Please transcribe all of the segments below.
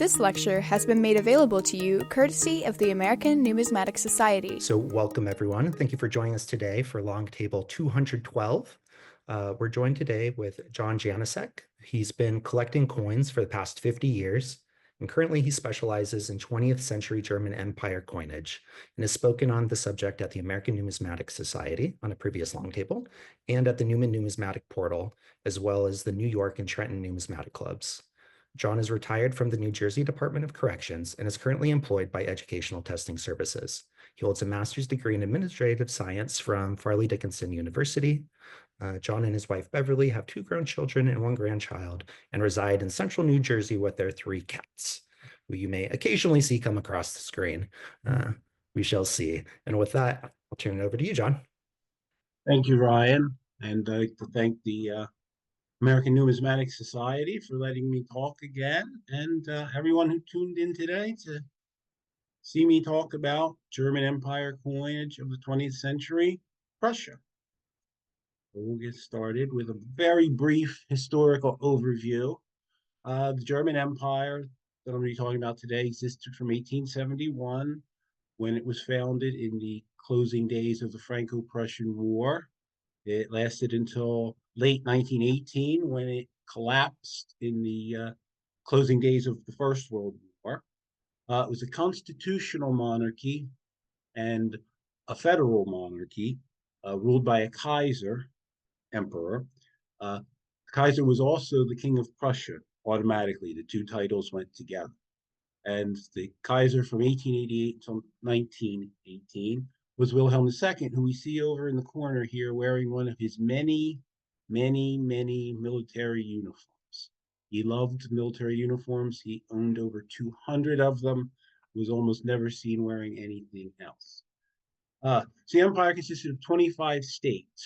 This lecture has been made available to you courtesy of the American Numismatic Society. So welcome everyone. Thank you for joining us today for Long Table 212. We're joined today with John Janeczek. He's been collecting coins for the past 50 years, and currently he specializes in 20th century German Empire coinage and has spoken on the subject at the American Numismatic Society on a previous Long Table and at the Newman Numismatic Portal, as well as the New York and Trenton Numismatic Clubs. John is retired from the New Jersey Department of Corrections and is currently employed by Educational Testing Services. He holds a master's degree in administrative science from Farley Dickinson University. John and his wife Beverly have 2 grown children and 1 grandchild and reside in central New Jersey with their 3 cats, who you may occasionally see come across the screen. We shall see. And with that, I'll turn it over to you, John. Thank you, Ryan. And I'd like to thank the American Numismatic Society for letting me talk again, and everyone who tuned in today to see me talk about German Empire coinage of the 20th century, Prussia. We'll get started with a very brief historical overview. The German Empire that I'm going to be talking about today existed from 1871, when it was founded in the closing days of the Franco-Prussian War. It lasted until late 1918, when it collapsed in the closing days of the First World War. It was a constitutional monarchy and a federal monarchy ruled by a Kaiser, emperor. Kaiser was also the King of Prussia, automatically. The 2 titles went together. And the Kaiser from 1888 until 1918 was Wilhelm II, who we see over in the corner here wearing one of his many military uniforms. He loved military uniforms. He owned over 200 of them, was almost never seen wearing anything else. So the empire consisted of 25 states.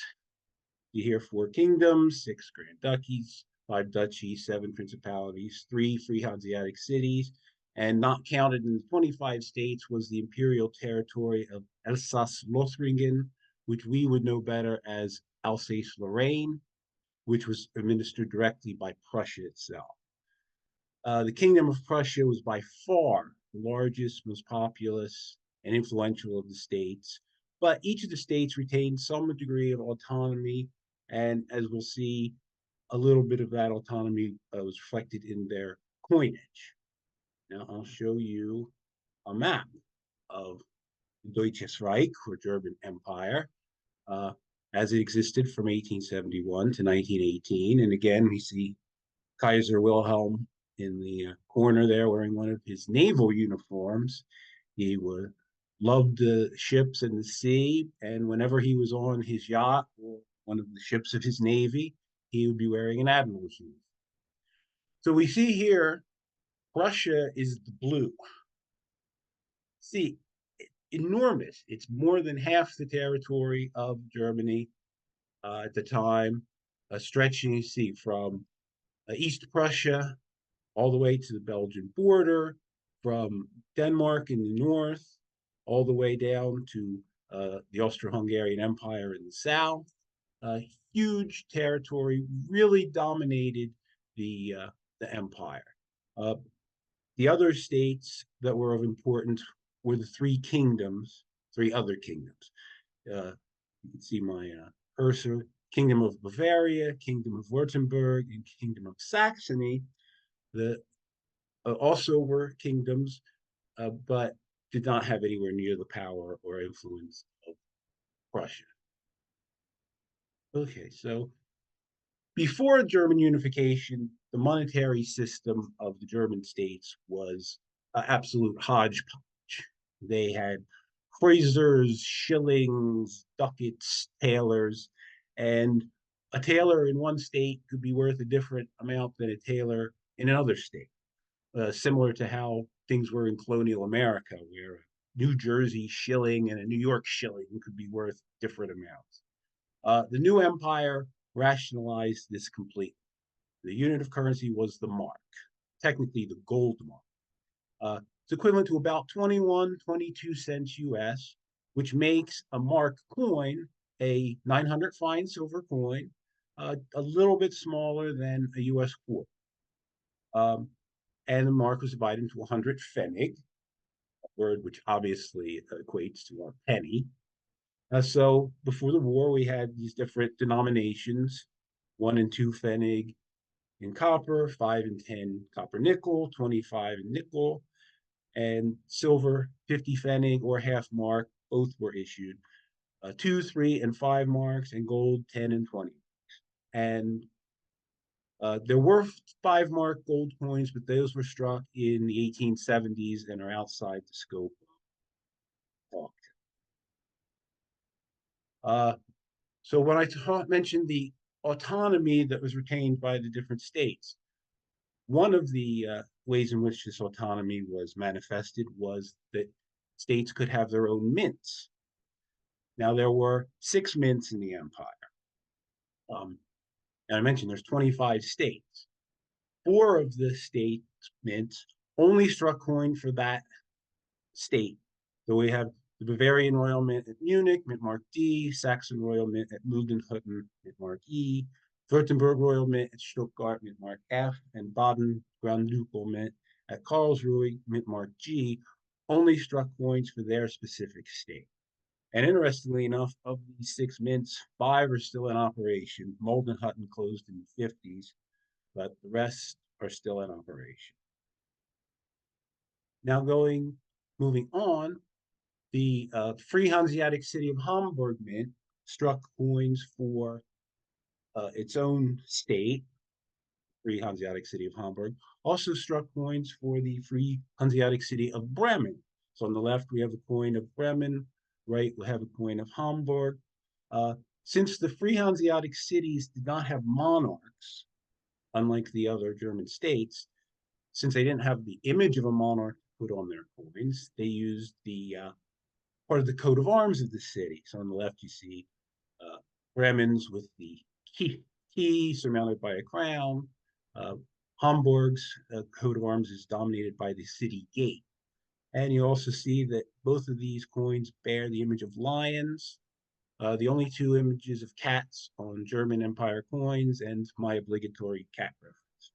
You hear 4 kingdoms, 6 grand duchies, 5 duchies, 7 principalities, 3 free Hanseatic cities, and not counted in the 25 states was the imperial territory of Alsace-Lothringen, which we would know better as Alsace-Lorraine, which was administered directly by Prussia itself. The Kingdom of Prussia was by far the largest, most populous, and influential of the states, but each of the states retained some degree of autonomy, and as we'll see, a little bit of that autonomy was reflected in their coinage. Now I'll show you a map of Deutsches Reich, or German Empire, as it existed from 1871 to 1918. And again, we see Kaiser Wilhelm in the corner there wearing one of his naval uniforms. He loved the ships and the sea, and whenever he was on his yacht or one of the ships of his navy, he would be wearing an admiral's uniform. So we see here, Prussia is the blue. See, enormous. It's more than half the territory of Germany at the time, stretching, you see, from East Prussia all the way to the Belgian border, from Denmark in the north, all the way down to the Austro-Hungarian Empire in the south. Huge territory, really dominated the empire. The other states that were of importance were the 3 other kingdoms. You can see my cursor: Kingdom of Bavaria, Kingdom of Württemberg, and Kingdom of Saxony. That also were kingdoms, but did not have anywhere near the power or influence of Prussia. Okay, so before German unification, the monetary system of the German states was an absolute hodgepodge. They had kreuzers, shillings, ducats, thalers, and a thaler in one state could be worth a different amount than a thaler in another state, similar to how things were in colonial America, where a New Jersey shilling and a New York shilling could be worth different amounts. The new empire rationalized this completely. The unit of currency was the mark, technically the gold mark. It's equivalent to about 21, 22 cents US, which makes a mark coin a 900 fine silver coin, a little bit smaller than a US quarter. and the mark was divided into 100 pfennig, a word which obviously equates to a penny. So before the war, we had these different denominations, 1 and 2 pfennig in copper, 5 and 10 copper nickel, 25 in nickel, and silver 50 pfennig or half mark. Both were issued. 2, 3, and 5 marks, and gold 10 and 20. And there were 5 mark gold coins, but those were struck in the 1870s and are outside the scope of talk. So when I mentioned the autonomy that was retained by the different states, one of the ways in which this autonomy was manifested was that states could have their own mints. Now, there were 6 mints in the empire. And I mentioned there's 25 states. 4 of the state mints only struck coin for that state. So we have the Bavarian Royal Mint at Munich, mint mark D, Saxon Royal Mint at Ludenhutten, mint mark E, Württemberg Royal Mint at Stuttgart, mint mark F, and Baden Grand Ducal Mint at Karlsruhe, mint mark G, only struck coins for their specific state. And interestingly enough, of these 6 mints, 5 are still in operation. Muldenhutten closed in the 50s, but the rest are still in operation. Now moving on, the Free Hanseatic City of Hamburg Mint struck coins for its own state, Free Hanseatic City of Hamburg, also struck coins for the Free Hanseatic City of Bremen. So on the left, we have a coin of Bremen, right, we have a coin of Hamburg. Since the Free Hanseatic cities did not have monarchs, unlike the other German states, since they didn't have the image of a monarch put on their coins, they used the part of the coat of arms of the city. So on the left, you see Bremen's with the key surmounted by a crown. Hamburg's coat of arms is dominated by the city gate. And you also see that both of these coins bear the image of lions, the only 2 images of cats on German Empire coins, and my obligatory cat reference.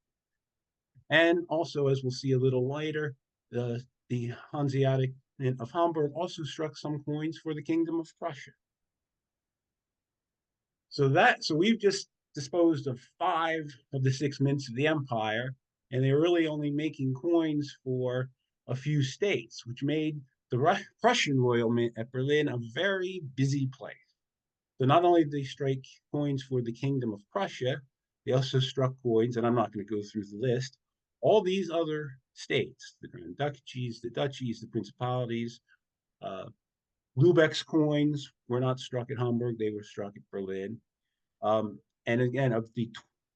And also, as we'll see a little later, the Hanseatic Mint of Hamburg also struck some coins for the Kingdom of Prussia. So we've just disposed of 5 of the 6 mints of the empire, and they were really only making coins for a few states, which made the Prussian Royal Mint at Berlin a very busy place. So not only did they strike coins for the Kingdom of Prussia, they also struck coins, and I'm not going to go through the list, all these other states, the Grand Duchies, the duchies, the principalities. Lübeck's coins were not struck at Hamburg, they were struck at Berlin. And again, of the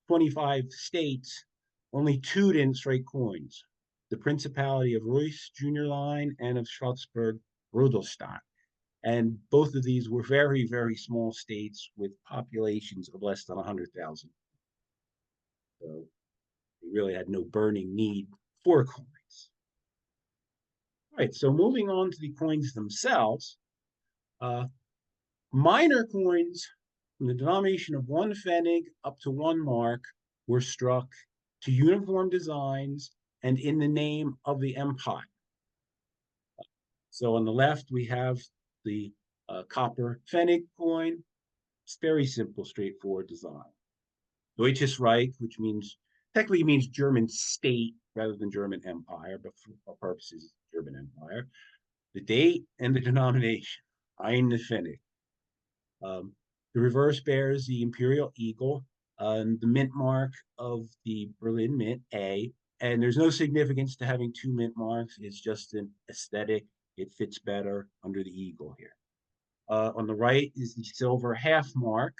25 states, only 2 didn't strike coins. The Principality of Reuss Junior Line and of Schwarzburg-Rudolstadt. And both of these were very, very small states with populations of less than 100,000. So they really had no burning need for coins. All right, so moving on to the coins themselves, minor coins from the denomination of 1 pfennig up to 1 mark were struck to uniform designs and in the name of the empire. So on the left, we have the copper pfennig coin. It's very simple, straightforward design. Deutsches Reich, which technically means German state rather than German empire, but for our purposes, German empire. The date and the denomination, ein Pfennig. The reverse bears the imperial eagle, and the mint mark of the Berlin Mint, A. And there's no significance to having 2 mint marks. It's just an aesthetic. It fits better under the eagle here. On the right is the silver half mark,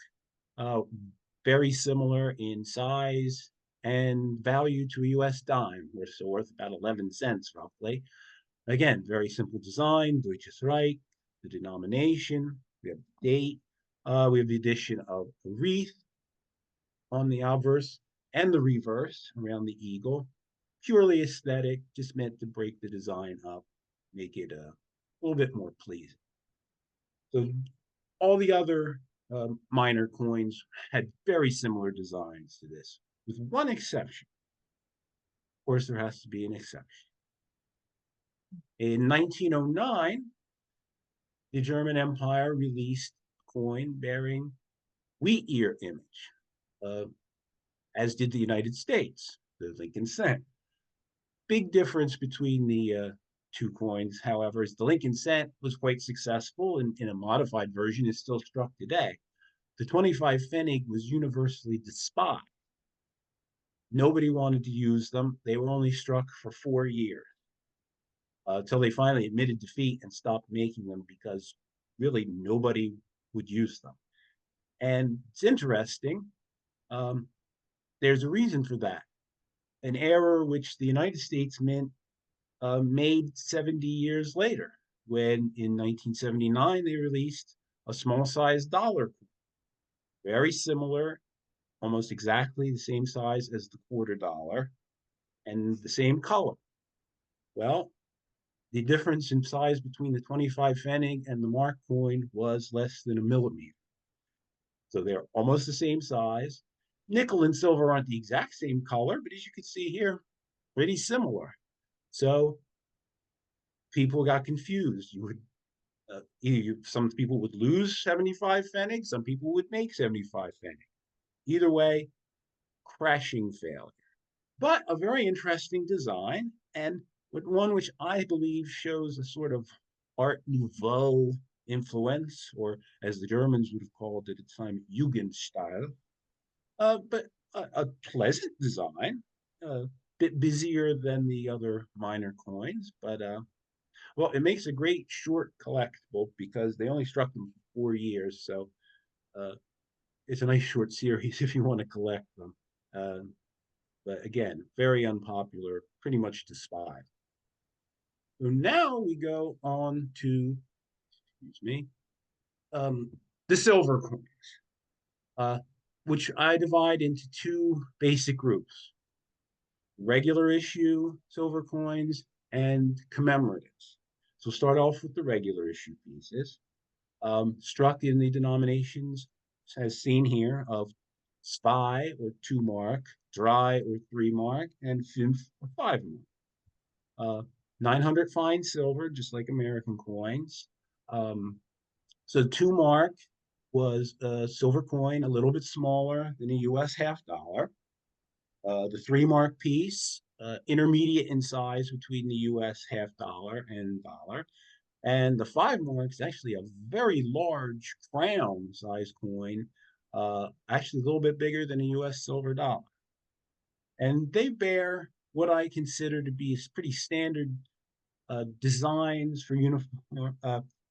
very similar in size and value to a US dime, which is worth about 11 cents roughly. Again, very simple design, Deutsches Reich, the denomination, we have the date, we have the addition of a wreath on the obverse and the reverse around the eagle. Purely aesthetic, just meant to break the design up, make it a little bit more pleasing. So all the other minor coins had very similar designs to this, with one exception. course, there has to be an exception. In 1909, the German Empire released a coin bearing wheat ear image, as did the United States, the Lincoln cent. Big difference between the two coins, however, is the Lincoln cent was quite successful in a modified version, is still struck today. The 25 pfennig was universally despised. Nobody wanted to use them. They were only struck for 4 years until they finally admitted defeat and stopped making them because really nobody would use them. And it's interesting. There's a reason for that. An error which the United States made 70 years later, when in 1979 they released a small-sized dollar, very similar, almost exactly the same size as the $quarter, and the same color. Well, the difference in size between the 25 pfennig and the mark coin was less than a millimeter. So they're almost the same size. Nickel and silver aren't the exact same color, but as you can see here, pretty similar. So people got confused. You would some people would lose 75 pfennig, some people would make 75 pfennig. Either way, crashing failure. But a very interesting design, and one which I believe shows a sort of Art Nouveau influence, or as the Germans would have called it at the time, Jugendstil. But a pleasant design, a bit busier than the other minor coins, but well, it makes a great short collectible because they only struck them for 4 years, so it's a nice short series if you want to collect them. But again, very unpopular, pretty much despised. So now we go on to, excuse me, the silver coins, which I divide into two basic groups: regular issue silver coins and commemoratives. So start off with the regular issue pieces, struck in the denominations as seen here of 2 or 2 mark, 3 or 3 mark, and 5 or 5 mark. 900 fine silver, just like American coins. So 2 mark was a silver coin, a little bit smaller than a US half dollar. The 3 mark piece, intermediate in size between the US half dollar and dollar. And the 5 mark is actually a very large crown size coin, actually a little bit bigger than a US silver dollar. And they bear what I consider to be pretty standard designs for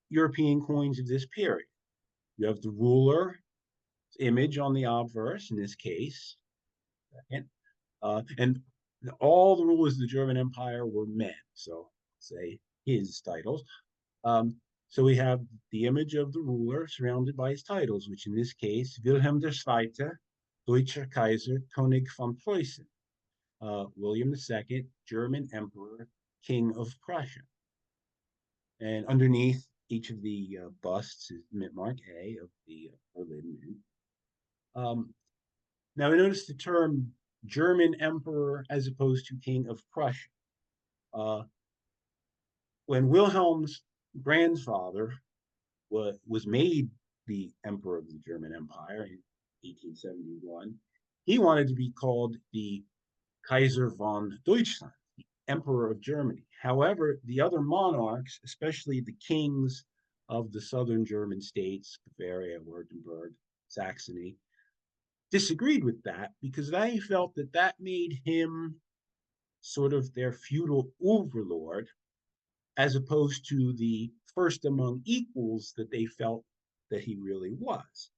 European coins of this period. You have the ruler image on the obverse, in this case, and all the rulers of the German Empire were men, so say his titles. So we have the image of the ruler surrounded by his titles, which in this case, Wilhelm II, Deutscher Kaiser, König von Preußen, William II, German Emperor, King of Prussia. And underneath each of the busts is mint mark A of the Berlin Mint. Now I notice the term German Emperor as opposed to King of Prussia. When Wilhelm's grandfather was made the Emperor of the German Empire in 1871, he wanted to be called the Kaiser von Deutschland, the Emperor of Germany. However, the other monarchs, especially the kings of the southern German states, Bavaria, Württemberg, Saxony, disagreed with that because they felt that that made him sort of their feudal overlord, as opposed to the first among equals that they felt that he really was.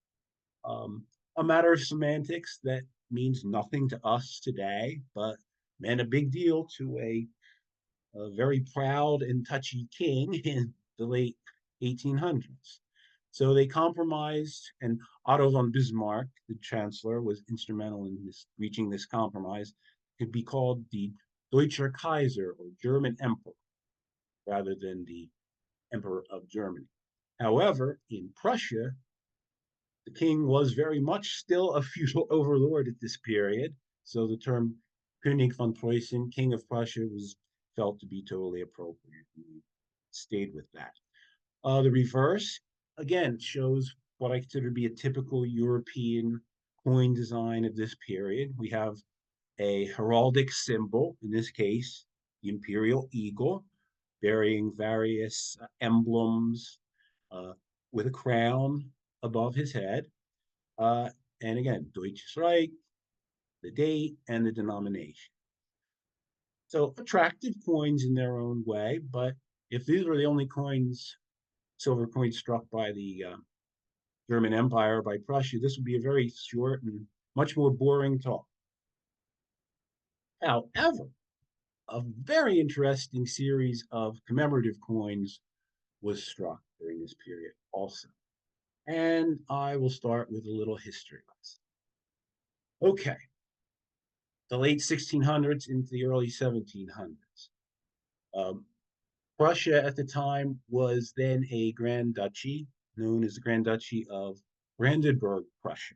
A matter of semantics that means nothing to us today, but meant a big deal to a very proud and touchy king in the late 1800s. So they compromised, and Otto von Bismarck, the chancellor, was instrumental in reaching this compromise. It could be called the Deutscher Kaiser, or German Emperor, rather than the Emperor of Germany. However, in Prussia, the king was very much still a feudal overlord at this period, so the term König von Preußen, King of Prussia, was felt to be totally appropriate. We stayed with that. The reverse, again, shows what I consider to be a typical European coin design of this period. We have a heraldic symbol, in this case, the imperial eagle, bearing various emblems with a crown above his head. And again, Deutsches Reich, the date, and the denomination. So attractive coins in their own way, but if these were the only coins, silver coins struck by the German Empire, by Prussia, this would be a very short and much more boring talk. However, a very interesting series of commemorative coins was struck during this period also. And I will start with a little history lesson. Okay, the late 1600s into the early 1700s. Prussia at the time was then a Grand Duchy, known as the Grand Duchy of Brandenburg, Prussia.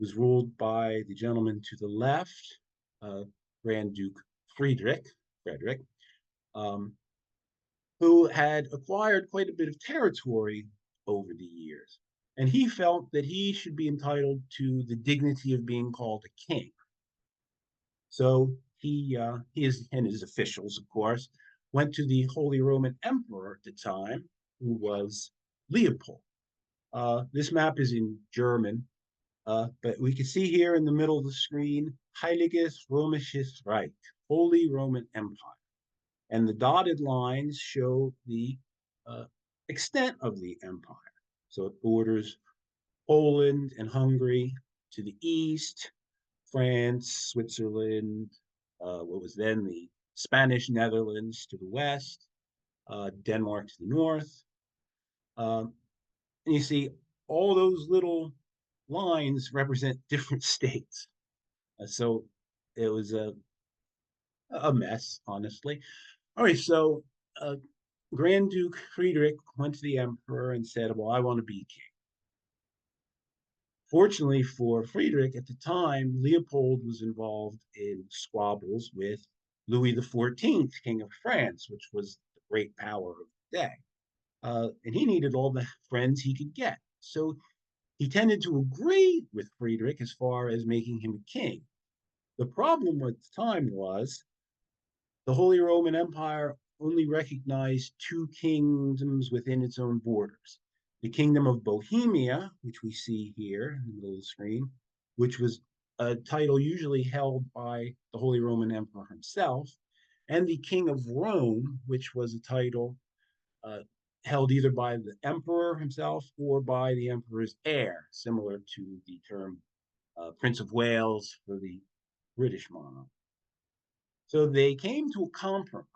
Was ruled by the gentleman to the left, Grand Duke Frederick, who had acquired quite a bit of territory over the years. And he felt that he should be entitled to the dignity of being called a king. So he and his officials, of course, went to the Holy Roman Emperor at the time, who was Leopold. This map is in German, but we can see here in the middle of the screen, Heiliges Römisches Reich, Holy Roman Empire. And the dotted lines show the extent of the empire. So it borders Poland and Hungary to the east, France, Switzerland, what was then the Spanish Netherlands to the west, Denmark to the north. And you see all those little lines represent different states. So it was a mess, honestly. All right, so Grand Duke Friedrich went to the emperor and said, well, I want to be king. Fortunately for Friedrich at the time, Leopold was involved in squabbles with Louis XIV, King of France, which was the great power of the day. And he needed all the friends he could get. So he tended to agree with Friedrich as far as making him a king. The problem at the time was the Holy Roman Empire only recognized two kingdoms within its own borders. The Kingdom of Bohemia, which we see here in the middle of the screen, which was a title usually held by the Holy Roman Emperor himself, and the King of Rome, which was a title held either by the emperor himself or by the emperor's heir, similar to the term Prince of Wales for the British monarch. So they came to a compromise.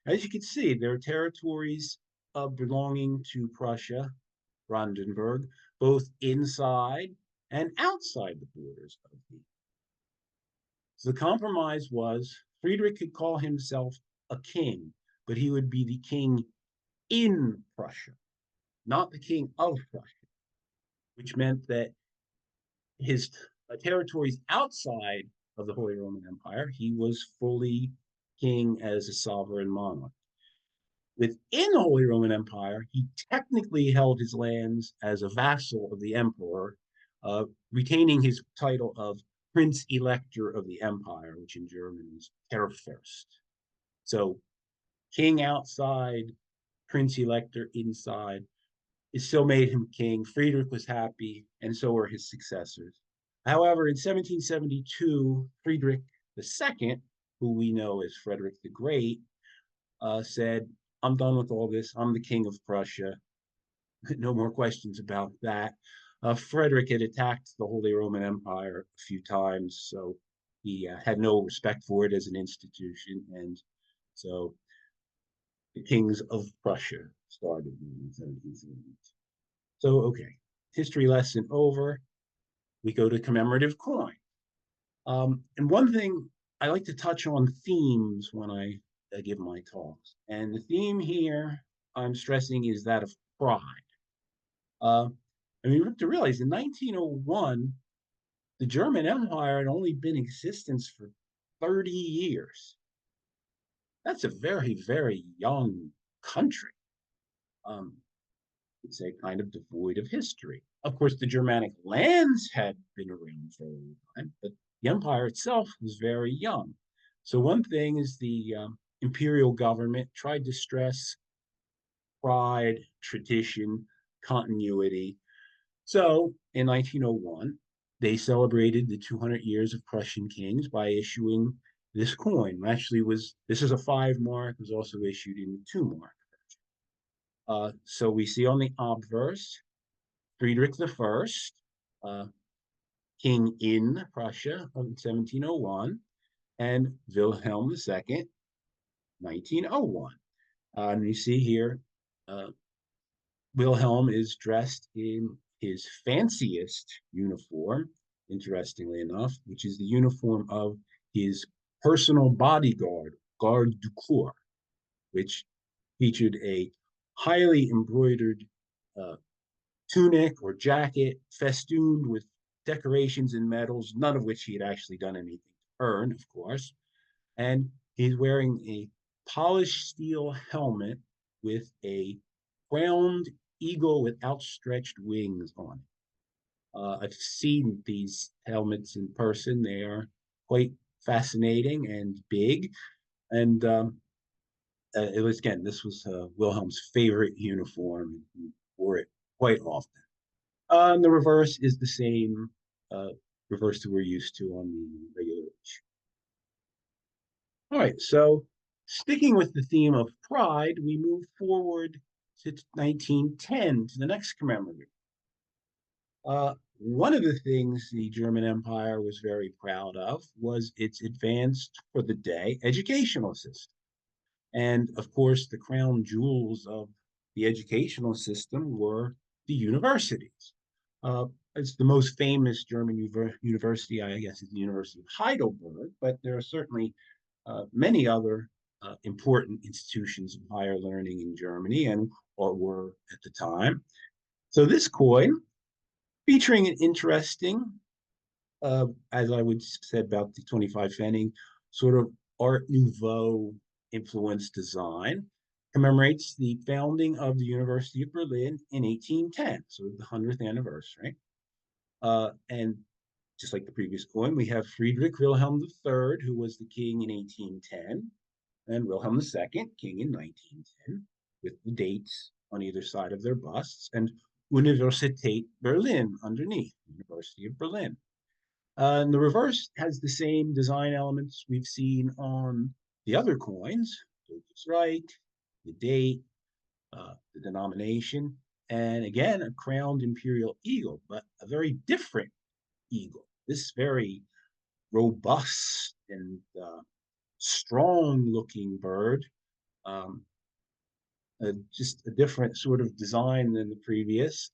As you can see, there are territories belonging to Prussia, Brandenburg, both inside and outside the borders of the. So the compromise was Friedrich could call himself a king, but he would be the king in Prussia, not the king of Prussia, which meant that his territories outside of the Holy Roman Empire, he was fully king as a sovereign monarch. Within the Holy Roman Empire, he technically held his lands as a vassal of the emperor, retaining his title of Prince Elector of the Empire, which in German is Kurfürst. So king outside, Prince Elector inside. It still made him king. Friedrich was happy, and so were his successors. However, in 1772, Friedrich II, who we know as Frederick the Great, said, I'm done with all this. I'm the king of Prussia. No more questions about that. Frederick had attacked the Holy Roman Empire a few times, so he had no respect for it as an institution. And so the kings of Prussia started in 1772. So, okay, history lesson over. We go to commemorative coin. And one thing I like to touch on themes when I give my talks. And the theme here I'm stressing is that of pride. I mean, you have to realize in 1901, the German Empire had only been in existence for 30 years. That's a very, very young country. It's a kind of devoid of history. Of course, the Germanic lands had been around for a long time, but the empire itself was very young. So one thing is the imperial government tried to stress pride, tradition, continuity. So in 1901, they celebrated the 200 years of Prussian kings by issuing this coin. Actually, this is a 5 mark. It was also issued in 2 mark. So we see on the obverse Friedrich I, uh, king in Prussia in 1701, and Wilhelm II, 1901. And you see here, uh, Wilhelm is dressed in his fanciest uniform, interestingly enough, which is the uniform of his personal bodyguard, Garde du Corps, which featured a highly embroidered uh, tunic or jacket festooned with decorations and medals, none of which he had actually done anything to earn, of course. And he's wearing a polished steel helmet with a crowned eagle with outstretched wings on it. I've seen these helmets in person. They are quite fascinating and big. And it was, again, this was Wilhelm's favorite uniform. He wore it quite often. And the reverse is the same uh, reverse that we're used to on the regular issue. All right, so sticking with the theme of pride, we move forward to 1910 to the next commemorative. One of the things the German Empire was very proud of was its advanced, for the day, educational system. And of course, the crown jewels of the educational system were the universities. Uh, it's the most famous German university, I guess, is the University of Heidelberg, but there are certainly many other important institutions of higher learning in Germany and or were at the time. So this coin, featuring an interesting, as I would said about the 25 Pfennig, sort of Art Nouveau influenced design, commemorates the founding of the University of Berlin in 1810, so the 100th anniversary. And just like the previous coin, we have Friedrich Wilhelm III, who was the king in 1810, and Wilhelm II, king in 1910, with the dates on either side of their busts, and Universität Berlin underneath, University of Berlin. And the reverse has the same design elements we've seen on the other coins, Deutsches Reich, the date, the denomination, and again, a crowned imperial eagle, but a very different eagle. This very robust and strong-looking bird, um, just a different sort of design than the previous,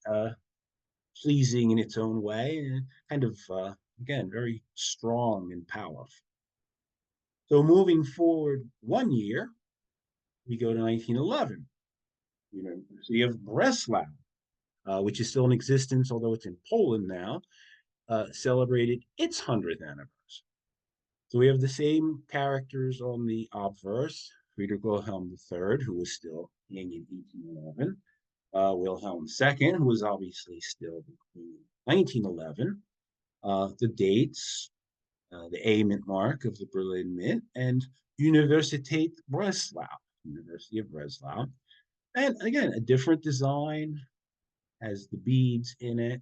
pleasing in its own way, and kind of, again, very strong and powerful. So moving forward 1 year, we go to 1911. University of Breslau, which is still in existence, although it's in Poland now, celebrated its 100th anniversary. So we have the same characters on the obverse, Friedrich Wilhelm III, who was still king in 1811, Wilhelm II, who was obviously still the queen in 1911, the dates, the A mint mark of the Berlin Mint, and Universität Breslau, University of Breslau. And again, a different design, has the beads in it,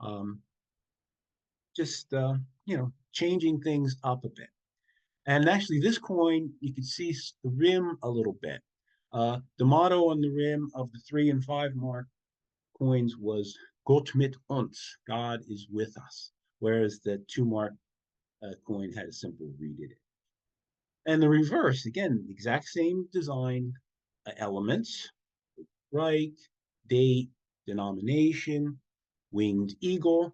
um, just, changing things up a bit. And actually, this coin, you can see the rim a little bit. The motto on the rim of the 3 and 5 mark coins was Gott mit uns, God is with us, whereas the 2 mark coin had a simple read it. And the reverse, again, the exact same design elements, right, date, denomination, winged eagle,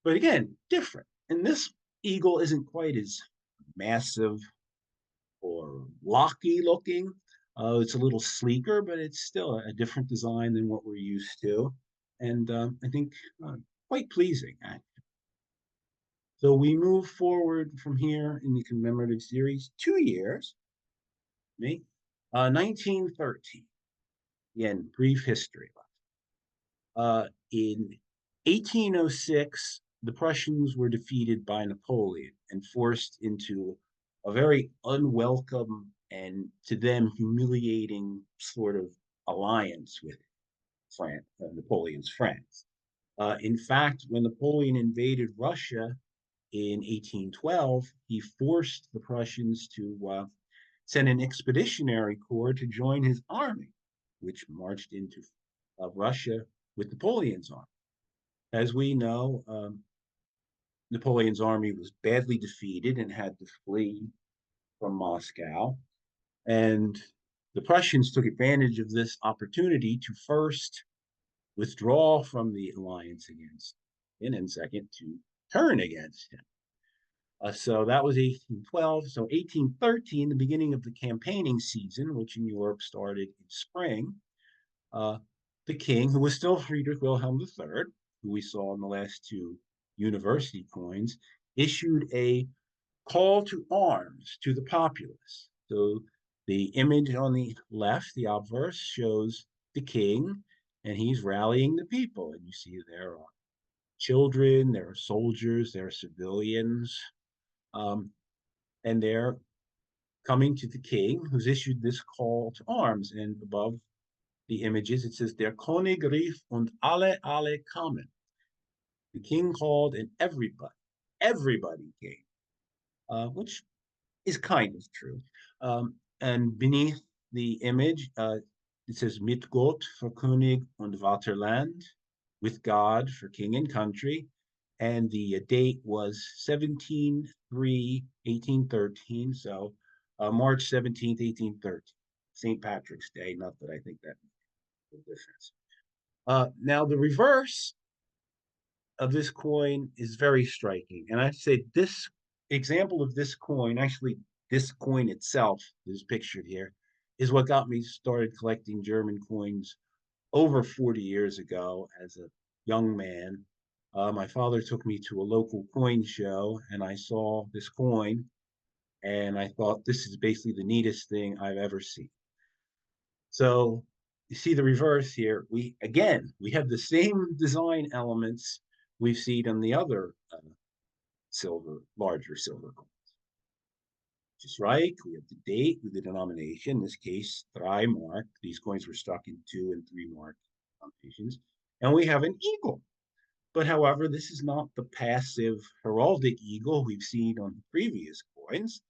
but again, different. And this eagle isn't quite as massive or locky looking. It's a little sleeker, but it's still a different design than what we're used to. And I think quite pleasing, actually. So we move forward from here in the commemorative series 2 years, 1913. Again, brief history. In 1806, the Prussians were defeated by Napoleon and forced into a very unwelcome and to them humiliating sort of alliance with France, Napoleon's France. In fact, when Napoleon invaded Russia in 1812, he forced the Prussians to send an expeditionary corps to join his army, which marched into Russia with Napoleon's army. As we know, Napoleon's army was badly defeated and had to flee from Moscow. And the Prussians took advantage of this opportunity to first withdraw from the alliance against him, and second, to turn against him. So that was 1812. So 1813, the beginning of the campaigning season, which in Europe started in spring, the king, who was still Friedrich Wilhelm III, who we saw in the last two university coins, issued a call to arms to the populace. So the image on the left, the obverse, shows the king, and he's rallying the people. And you see there are children, there are soldiers, there are civilians, and they're coming to the king, who's issued this call to arms. And above the images, it says, Der König rief und alle kamen. The king called and everybody came, which is kind of true. And beneath the image, it says, Mit Gott für König und Vaterland, with God for king and country. And the date was 17/3/1813, so March 17th, 1813, St. Patrick's Day. Not that I think that makes a difference. Now, the reverse of this coin is very striking. And I'd say this example of this coin, actually, this coin itself is pictured here, is what got me started collecting German coins over 40 years ago as a young man. My father took me to a local coin show, and I saw this coin, and I thought, this is basically the neatest thing I've ever seen. So you see the reverse here. We have the same design elements we've seen on the other larger silver coins. Just right, we have the date with the denomination, in this case, 3 mark. These coins were stuck in 2 and 3 mark denominations. And we have an eagle. But however, this is not the passive heraldic eagle we've seen on previous coins.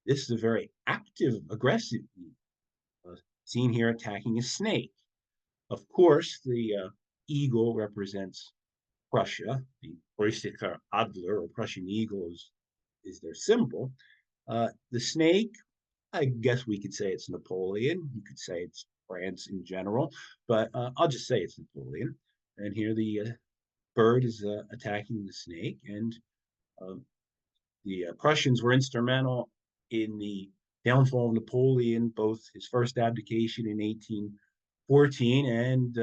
This is a very active, aggressive eagle, seen here attacking a snake. Of course, the eagle represents Prussia. The Preußischer Adler, or Prussian eagle, is their symbol. The snake, I guess we could say it's Napoleon. You could say it's France in general, but I'll just say it's Napoleon. And here the bird is attacking the snake, and the Prussians were instrumental in the downfall of Napoleon, both his first abdication in 1814 and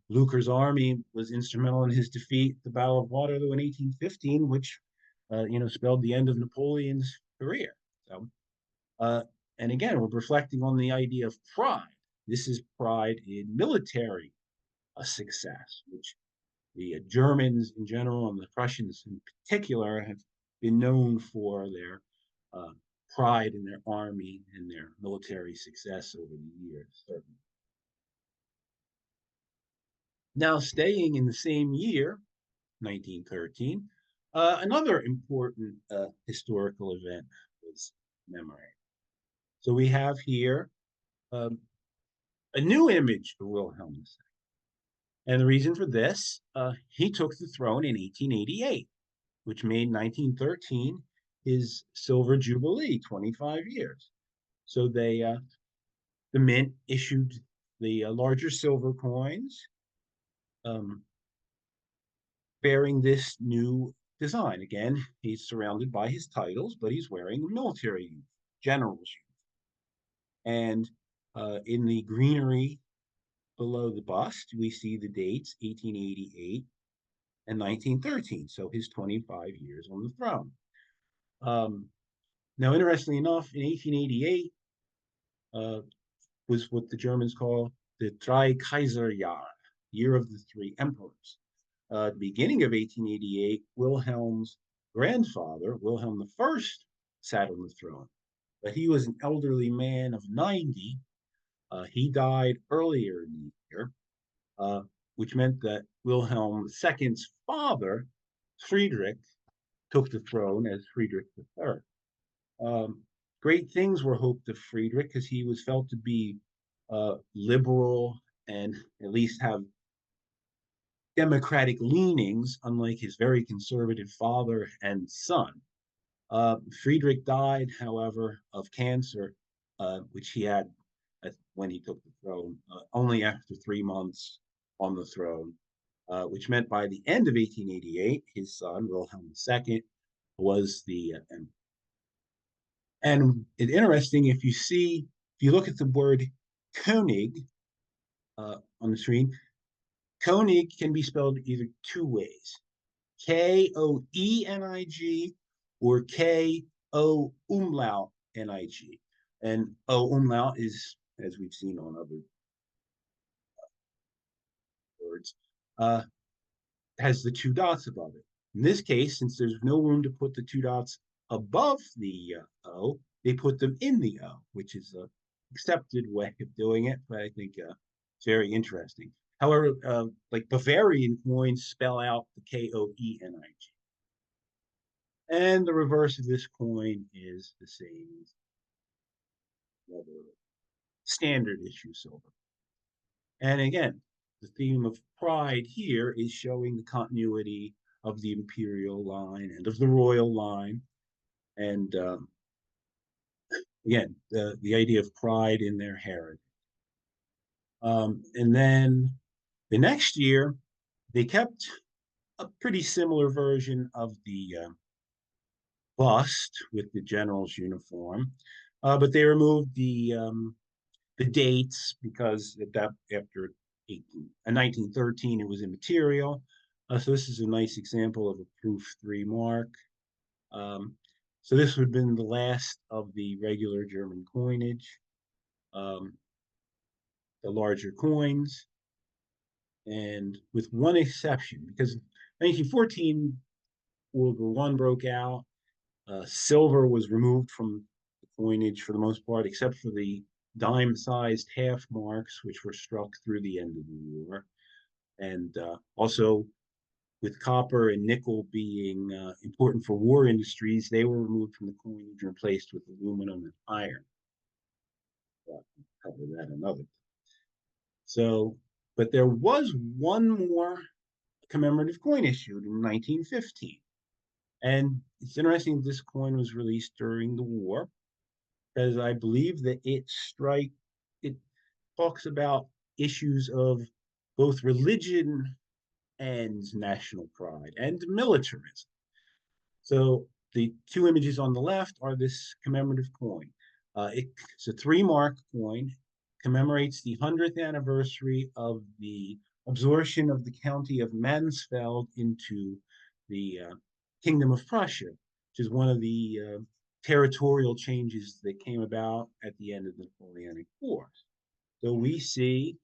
Blucher's army was instrumental in his defeat at the Battle of Waterloo in 1815, which spelled the end of Napoleon's career. So, and again, we're reflecting on the idea of pride. This is pride in military success, which the Germans in general and the Prussians in particular have been known for their pride in their army and their military success over the years, certainly. Now, staying in the same year, 1913, another important historical event was commemorated. So we have here a new image of Wilhelm II. And the reason for this, he took the throne in 1888, which made 1913 his silver jubilee, 25 years. So the mint issued the larger silver coins bearing this new design. Again, he's surrounded by his titles, but he's wearing a military uniform, general's uniform. And in the greenery below the bust, we see the dates, 1888 and 1913, so his 25 years on the throne. Now, interestingly enough, in 1888 was what the Germans call the Drei Kaiserjahr, year of the three emperors. At the beginning of 1888, Wilhelm's grandfather, Wilhelm I, sat on the throne, but he was an elderly man of 90. He died earlier in the year, which meant that Wilhelm II's father, Friedrich, took the throne as Friedrich III. Great things were hoped of Friedrich because he was felt to be liberal and at least have democratic leanings, unlike his very conservative father and son. Friedrich died, however, of cancer, which he had when he took the throne, only after 3 months on the throne, which meant by the end of 1888, his son, Wilhelm II, was the emperor. And it's interesting, if you look at the word Koenig on the screen, Koenig can be spelled either two ways, Koenig or Ko umlaut Nig. And O umlaut is, as we've seen on other words, has the two dots above it. In this case, since there's no room to put the two dots above the O, they put them in the O, which is an accepted way of doing it, but I think it's very interesting. However, like Bavarian coins spell out the Koenig. And the reverse of this coin is the same as standard issue silver. And again, the theme of pride here is showing the continuity of the imperial line and of the royal line. And again, the idea of pride in their heritage. And then the next year, they kept a pretty similar version of the bust with the general's uniform, but they removed the dates because after 1913 it was immaterial. So this is a nice example of a proof 3 mark. So this would have been the last of the regular German coinage, the larger coins, and with one exception, because 1914 World War I broke out. Silver was removed from the coinage for the most part, except for the dime-sized half marks, which were struck through the end of the war. And also, with copper and nickel being important for war industries, they were removed from the coinage and replaced with aluminum and iron. I'll cover that another time. So, but there was one more commemorative coin issued in 1915. And it's interesting this coin was released during the war, because I believe that it talks about issues of both religion and national pride and militarism. So the two images on the left are this commemorative coin. It's a 3 mark coin, commemorates the 100th anniversary of the absorption of the county of Mansfeld into the Kingdom of Prussia, which is one of the territorial changes that came about at the end of the Napoleonic Wars. So we see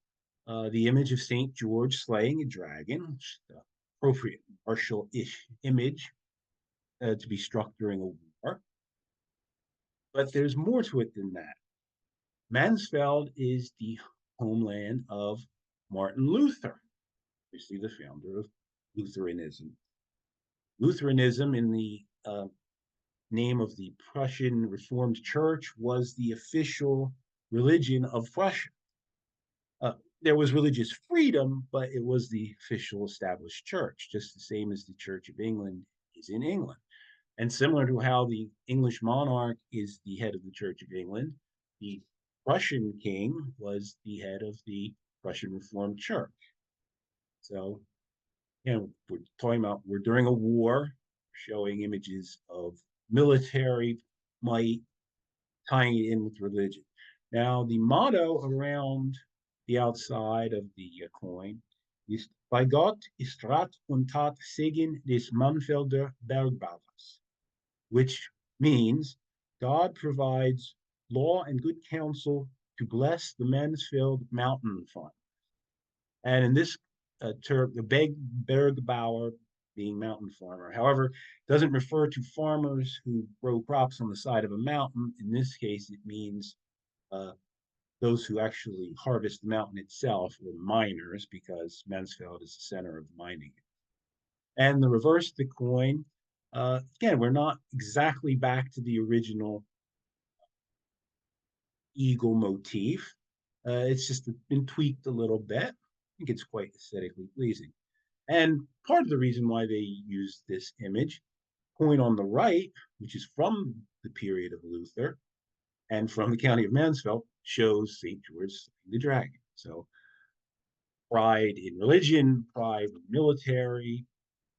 the image of St. George slaying a dragon, which is the appropriate martial-ish image to be struck during a war. But there's more to it than that. Mansfeld is the homeland of Martin Luther, obviously the founder of Lutheranism. Lutheranism, in the name of the Prussian Reformed Church, was the official religion of Prussia. There was religious freedom, but it was the official established church, just the same as the Church of England is in England. And similar to how the English monarch is the head of the Church of England, the Prussian king was the head of the Prussian Reformed Church. So, we're talking about, we're during a war, showing images of military might, tying it in with religion. Now, the motto around the outside of the coin ist bei Gott ist Rat und Tat Segen des Mannfelder Bergbauers, which means God provides law and good counsel to bless the Mansfield mountain farm. And in this term, the Bergbauer being mountain farmer, however, doesn't refer to farmers who grow crops on the side of a mountain. In this case, it means those who actually harvest the mountain itself, or miners, because Mansfield is the center of mining. And the reverse of the coin, again, we're not exactly back to the original eagle motif. It's just been tweaked a little bit. I think it's quite aesthetically pleasing. And part of the reason why they use this image, coin on the right, which is from the period of Luther and from the county of Mansfield, shows St. George the dragon. So pride in religion, pride in military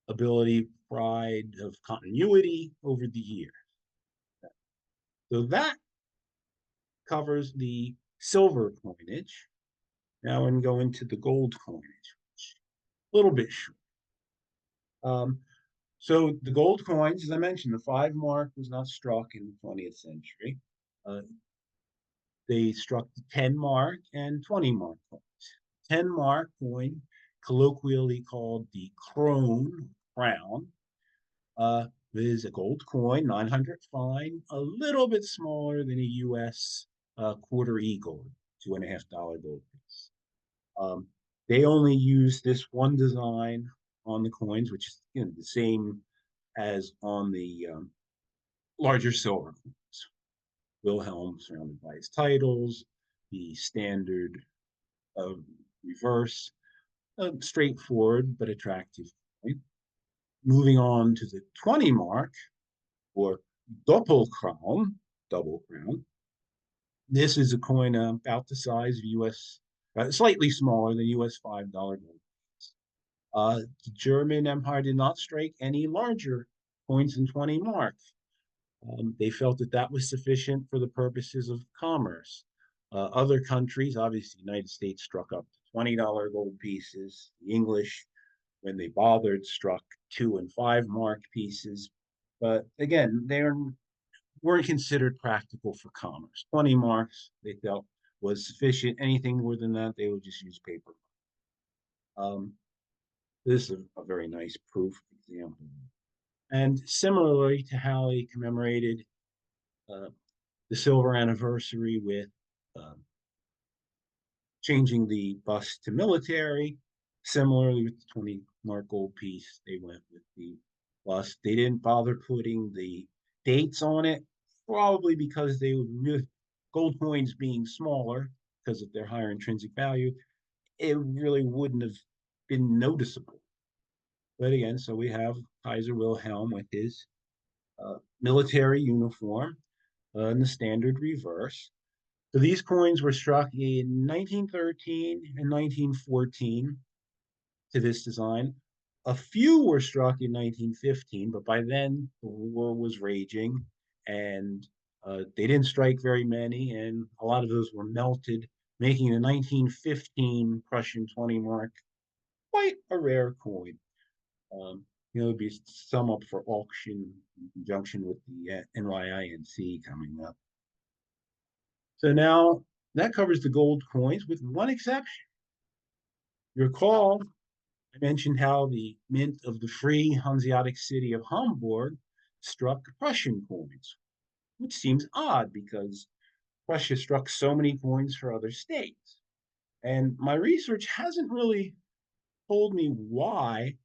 ability, pride of continuity over the years. So that covers the silver coinage. Now we're going to go into the gold coinage, a little bit short. So the gold coins, as I mentioned, the 5 mark was not struck in the 20th century. They struck the 10 mark and 20 mark coins. 10 mark coin, colloquially called the crown, is a gold coin, 900 fine, a little bit smaller than a U.S. Quarter eagle, $2.50 gold piece. They only use this one design on the coins, which is the same as on the larger silver coins. Wilhelm surrounded by his titles, the standard reverse, straightforward but attractive coin. Moving on to the 20 mark, or Doppelkrown, double crown. This is a coin about the size of U.S., slightly smaller than U.S. $5 gold. The German Empire did not strike any larger coins than 20 mark. They felt that that was sufficient for the purposes of commerce. Other countries, obviously the United States, struck up to $20 gold pieces. The English, when they bothered, struck 2 and 5 mark pieces. But again, they weren't considered practical for commerce. 20 marks, they felt, was sufficient. Anything more than that, they would just use paper. This is a very nice proof example. And similarly to how he commemorated the silver anniversary with changing the bust to military, similarly with the 20 mark gold piece, they went with the bust. They didn't bother putting the dates on it, probably because they would really, gold coins being smaller because of their higher intrinsic value, it really wouldn't have been noticeable. But again, so we have Kaiser Wilhelm with his military uniform in the standard reverse. So these coins were struck in 1913 and 1914 to this design. A few were struck in 1915, but by then the war was raging and they didn't strike very many, and a lot of those were melted, making the 1915 Prussian 20 mark quite a rare coin. It'll be some up for auction in conjunction with the NYINC coming up. So now that covers the gold coins with one exception. You recall I mentioned how the mint of the free Hanseatic city of Hamburg struck Prussian coins, which seems odd because Prussia struck so many coins for other states. And my research hasn't really told me why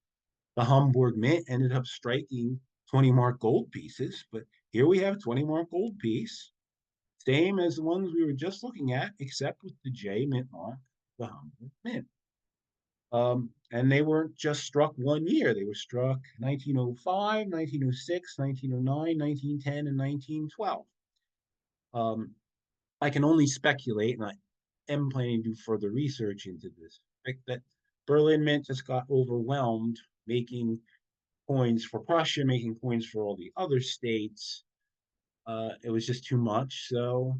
the Hamburg Mint ended up striking 20 mark gold pieces, but here we have a 20 mark gold piece, same as the ones we were just looking at, except with the J mint mark, the Hamburg Mint. And they weren't just struck one year. They were struck 1905, 1906, 1909, 1910, and 1912. I can only speculate, and I am planning to do further research into this, that Berlin Mint just got overwhelmed making coins for Prussia, making coins for all the other states. It was just too much. So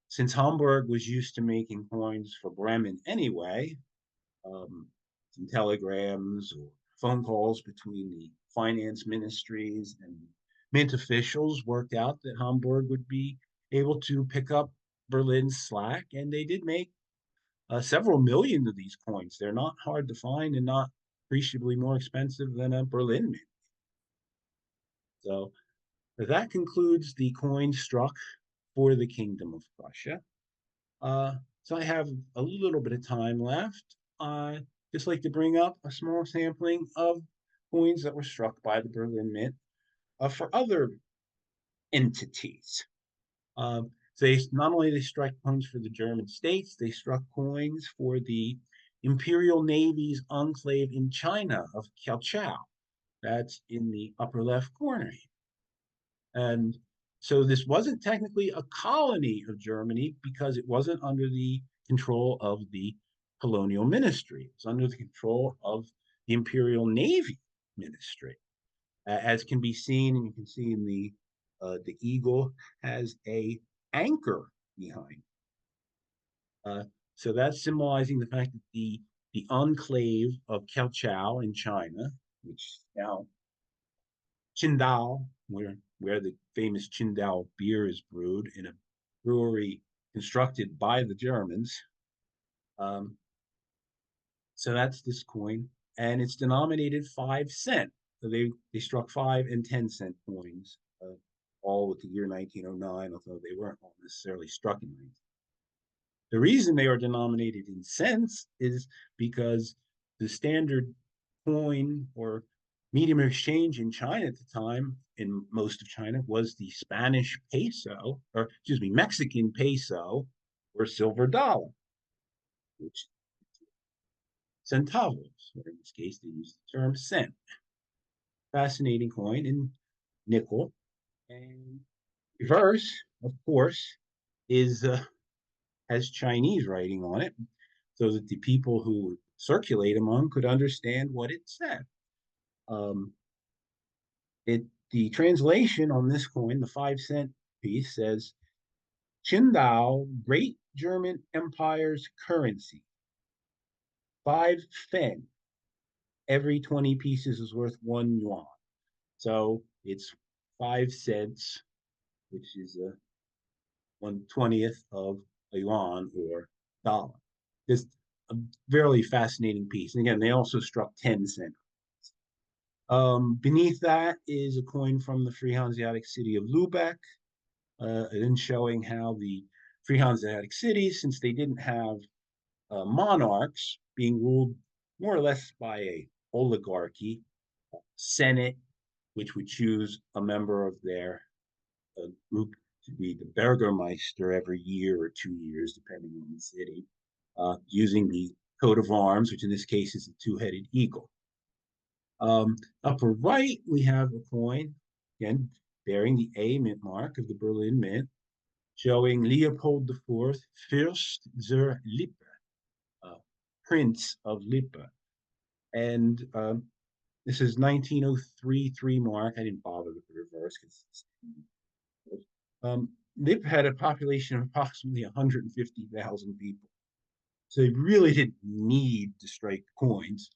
since Hamburg was used to making coins for Bremen anyway, some telegrams or phone calls between the finance ministries and mint officials worked out that Hamburg would be able to pick up Berlin's slack, and they did make several million of these coins. They're not hard to find and not appreciably more expensive than a Berlin mint. So that concludes the coin struck for the Kingdom of Prussia. So I have a little bit of time left. I just like to bring up a small sampling of coins that were struck by the Berlin Mint for other entities. They not only they struck coins for the German states, they struck coins for the Imperial Navy's enclave in China of Kiaochao. That's in the upper left corner. And so this wasn't technically a colony of Germany because it wasn't under the control of the colonial ministry. It was under the control of the Imperial Navy ministry. As can be seen, and you can see in the eagle has a anchor behind. So that's symbolizing the fact that the enclave of Kiaochao in China, which now Qingdao, where the famous Qingdao beer is brewed in a brewery constructed by the Germans. So that's this coin, and it's denominated 5 cent. So they struck 5 and 10 cent coins, all with the year 1909, although they weren't all necessarily struck in 1909. The reason they are denominated in cents is because the standard coin or medium of exchange in China at the time, in most of China, was the Spanish peso, or excuse me, Mexican peso, or silver dollar, which centavos, or in this case, they use the term cent. Fascinating coin in nickel. And reverse, of course, is has Chinese writing on it, so that the people who circulate among could understand what it said. The translation on this coin, the 5 cent piece, says Qingdao, Great German Empire's currency. 5 fen. Every 20 pieces is worth 1 yuan. So it's 5 cents, which is 1/20th of a yuan or dollar. This a very fascinating piece. And again, they also struck 10 cents. Beneath that is a coin from the Free Hanseatic city of Lubeck, and showing how the Free Hanseatic cities, since they didn't have monarchs, being ruled more or less by a oligarchy, senate, which would choose a member of their group to be the Burgermeister every year or 2 years, depending on the city, using the coat of arms, which in this case is a two-headed eagle. Upper right, we have a coin, again, bearing the A mint mark of the Berlin Mint, showing Leopold IV, Fürst zur Lippe, Prince of Lippe. And this is 1903 mark. I didn't bother with the reverse because Lippe had a population of approximately 150,000 people. So they really didn't need to strike coins.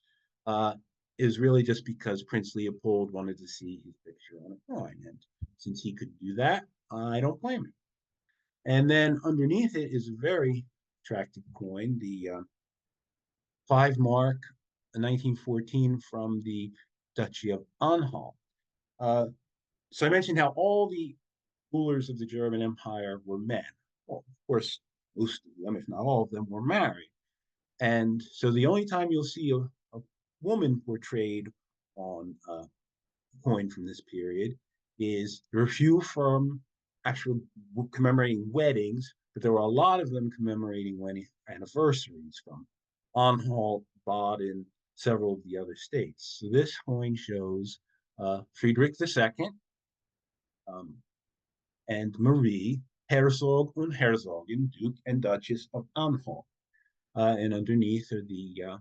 It was really just because Prince Leopold wanted to see his picture on a coin. And since he could do that, I don't blame him. And then underneath it is a very attractive coin, the 5 mark, 1914, from the Duchy of Anhalt. So I mentioned how all the rulers of the German Empire were men. Well, of course, most of them, if not all of them, were married. And so the only time you'll see a woman portrayed on a coin from this period is there are a few from actual commemorating weddings, but there were a lot of them commemorating wedding anniversaries from Anhalt, Baden, several of the other states. So this coin shows Friedrich II and Marie, Herzog und Herzogin, Duke and Duchess of Anhalt. And underneath are the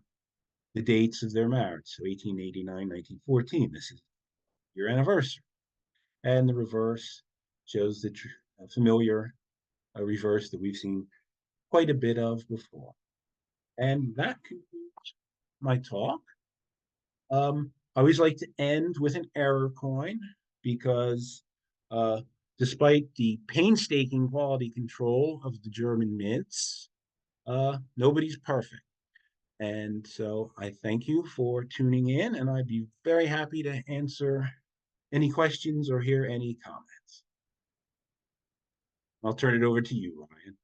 dates of their marriage. So 1889, 1914. This is your anniversary. And the reverse shows the familiar reverse that we've seen quite a bit of before. And that concludes my talk. I always like to end with an error coin because despite the painstaking quality control of the German mints, nobody's perfect. And so I thank you for tuning in, and I'd be very happy to answer any questions or hear any comments. I'll turn it over to you, Ryan.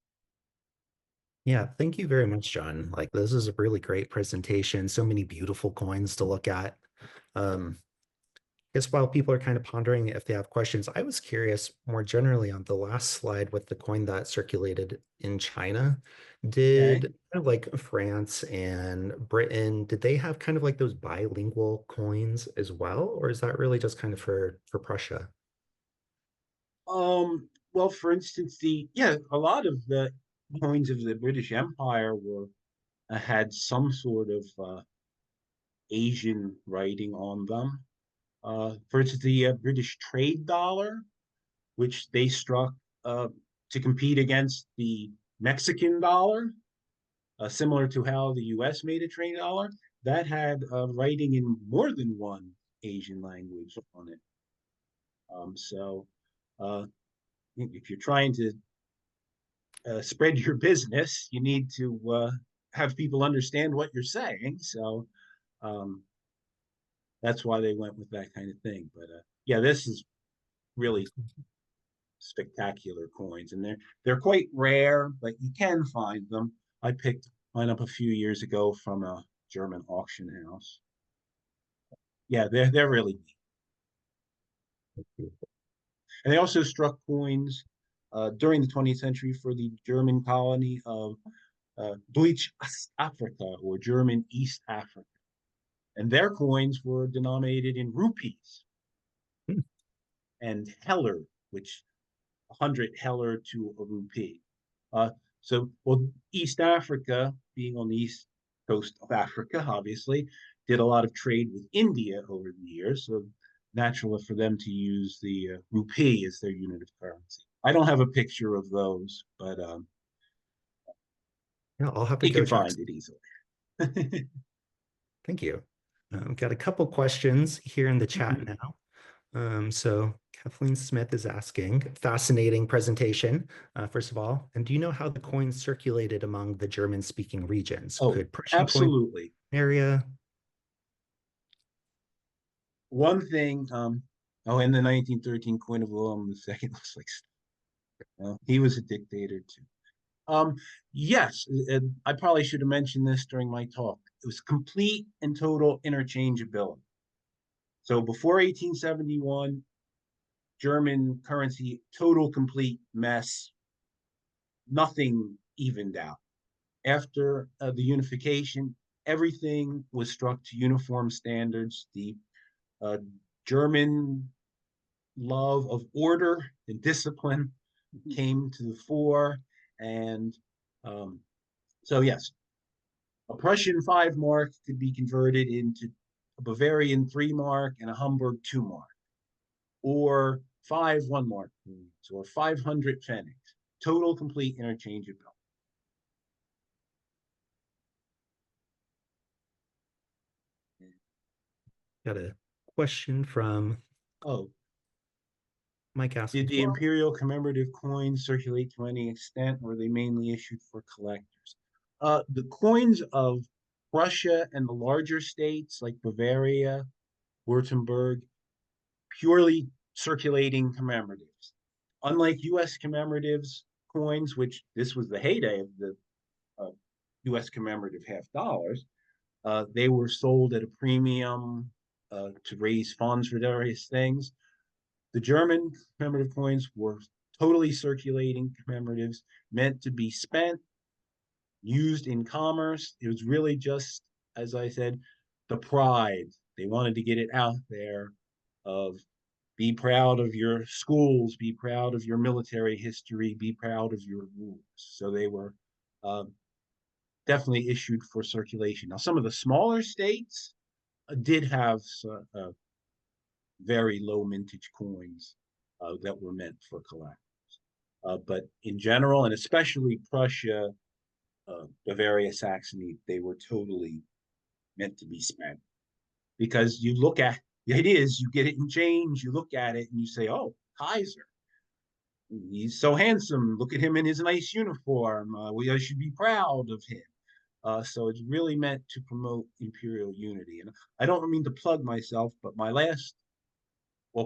Yeah, thank you very much, John. Like, this is a really great presentation. So many beautiful coins to look at. I guess while people are kind of pondering if they have questions, I was curious more generally on the last slide with the coin that circulated in China. Okay. Did kind of like France and Britain, did they have kind of like those bilingual coins as well, or is that really just kind of for Prussia? Well, for instance, a lot of the coins of the British Empire were had some sort of Asian writing on them. For instance, the British trade dollar, which they struck to compete against the Mexican dollar, similar to how the U.S. made a trade dollar, that had writing in more than one Asian language on it. So if you're trying to spread your business, you need to have people understand what you're saying. So um, that's why they went with that kind of thing. But yeah, this is really spectacular coins, and they're quite rare, but you can find them. I picked mine up a few years ago from a German auction house. Yeah, they're really neat. And they also struck coins during the 20th century for the German colony of Deutsch Africa, or German East Africa. And their coins were denominated in rupees Hmm. and Heller, which 100 Heller to a rupee. Uh, well, East Africa, being on the east coast of Africa, obviously, did a lot of trade with India over the years. So natural for them to use the rupee as their unit of currency. I don't have a picture of those, but Yeah, I'll have to you go can check. find it easily. Thank you. Got a couple questions here in the chat now. So Kathleen Smith is asking, fascinating presentation, first of all. And do you know how the coins circulated among the German-speaking regions? Oh, Could Prussian coin absolutely. area? One thing, in the 1913 coin of Wilhelm II looks like he was a dictator too. Yes, I probably should have mentioned this during my talk. It was complete and total interchangeability. So before 1871, German currency, total complete mess, nothing evened out. After the unification, everything was struck to uniform standards. The uh, German love of order and discipline came to the fore. And so, yes, a Prussian 5 mark could be converted into a Bavarian 3 mark and a Hamburg 2 mark, or 5 1 mark coins, or 500 pfennigs. Total complete interchangeability. Got a question from Oh, Mike did asking, the imperial commemorative coins circulate to any extent, or were they mainly issued for collectors? The coins of Prussia and the larger states like Bavaria, Württemberg, purely circulating commemoratives. Unlike U.S. commemoratives coins, which this was the heyday of the U.S. commemorative $50, they were sold at a premium to raise funds for various things. The German commemorative coins were totally circulating commemoratives meant to be spent, used in commerce. It was really just, as I said, the pride. They wanted to get it out there of be proud of your schools, be proud of your military history, be proud of your rules. So they were definitely issued for circulation. Now, some of the smaller states did have very low mintage coins that were meant for collectors. But in general, and especially Prussia, Bavaria, Saxony, they were totally meant to be spent. Because you look at, the idea is you get it in change, you look at it and you say, oh, Kaiser, he's so handsome. Look at him in his nice uniform. We should be proud of him. So it's really meant to promote imperial unity. And I don't mean to plug myself, but my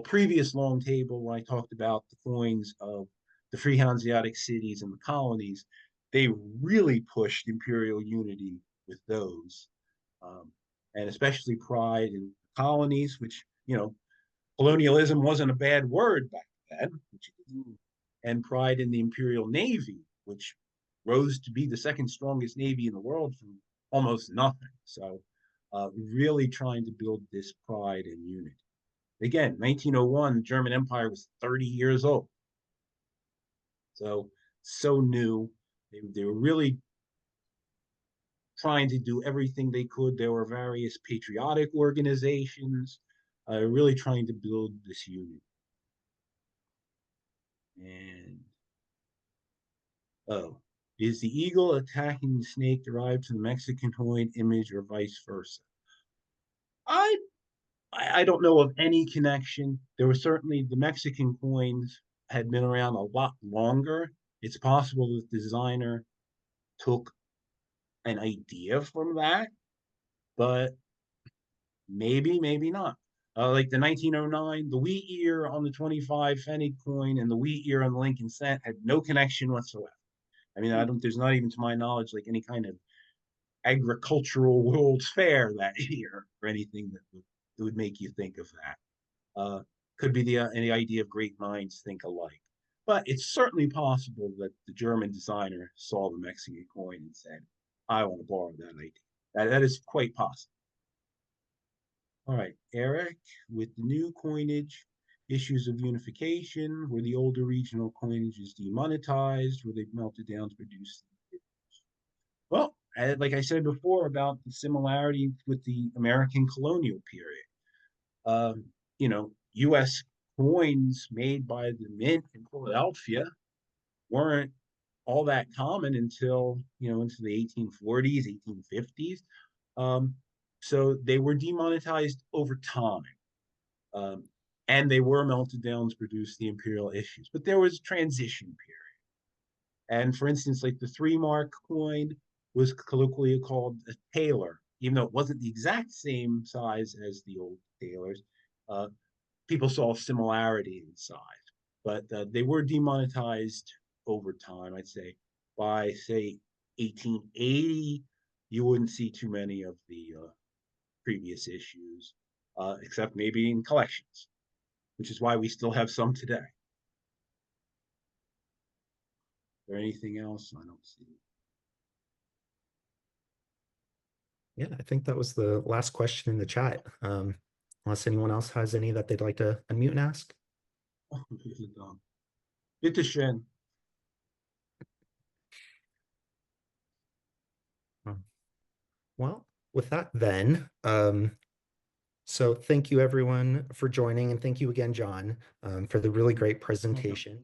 previous long table, when I talked about the coins of the free Hanseatic cities and the colonies, they really pushed imperial unity with those. And especially pride in colonies, which, colonialism wasn't a bad word back then, and pride in the Imperial Navy, which rose to be the second strongest navy in the world from almost nothing. So really trying to build this pride and unity. Again, 1901, the German Empire was 30 years old. So new. They were really trying to do everything they could. There were various patriotic organizations really trying to build this unity. And is the eagle attacking the snake derived from the Mexican coin image or vice versa? I don't know of any connection. There was certainly, the Mexican coins had been around a lot longer. It's possible that the designer took an idea from that, but maybe not. Like the 1909, the wheat ear on the 25 Pfennig coin and the wheat ear on the Lincoln cent had no connection whatsoever. I mean, there's not even, to my knowledge, like any kind of agricultural World's Fair that year or anything that would make you think of that. Could be the idea of great minds think alike. But it's certainly possible that the German designer saw the Mexican coin and said, I want to borrow that idea. That is quite possible. All right, Eric, with the new coinage, issues of unification, were the older regional coinages demonetized, were they melted down to produce? Well, like I said before about the similarity with the American colonial period, U.S. coins made by the mint in Philadelphia weren't all that common until, into the 1840s, 1850s. So they were demonetized over time. And they were melted down to produce the imperial issues. But there was a transition period. And for instance, like the 3-mark coin was colloquially called a taler, even though it wasn't the exact same size as the old talers. People saw similarity in size, but they were demonetized over time. I'd say by 1880, you wouldn't see too many of the previous issues, except maybe in collections, which is why we still have some today. Is there anything else? I don't see. Yeah, I think that was the last question in the chat. Unless anyone else has any that they'd like to unmute and ask. Bitte schön. Well, with that then, so thank you everyone for joining, and thank you again, John, for the really great presentation.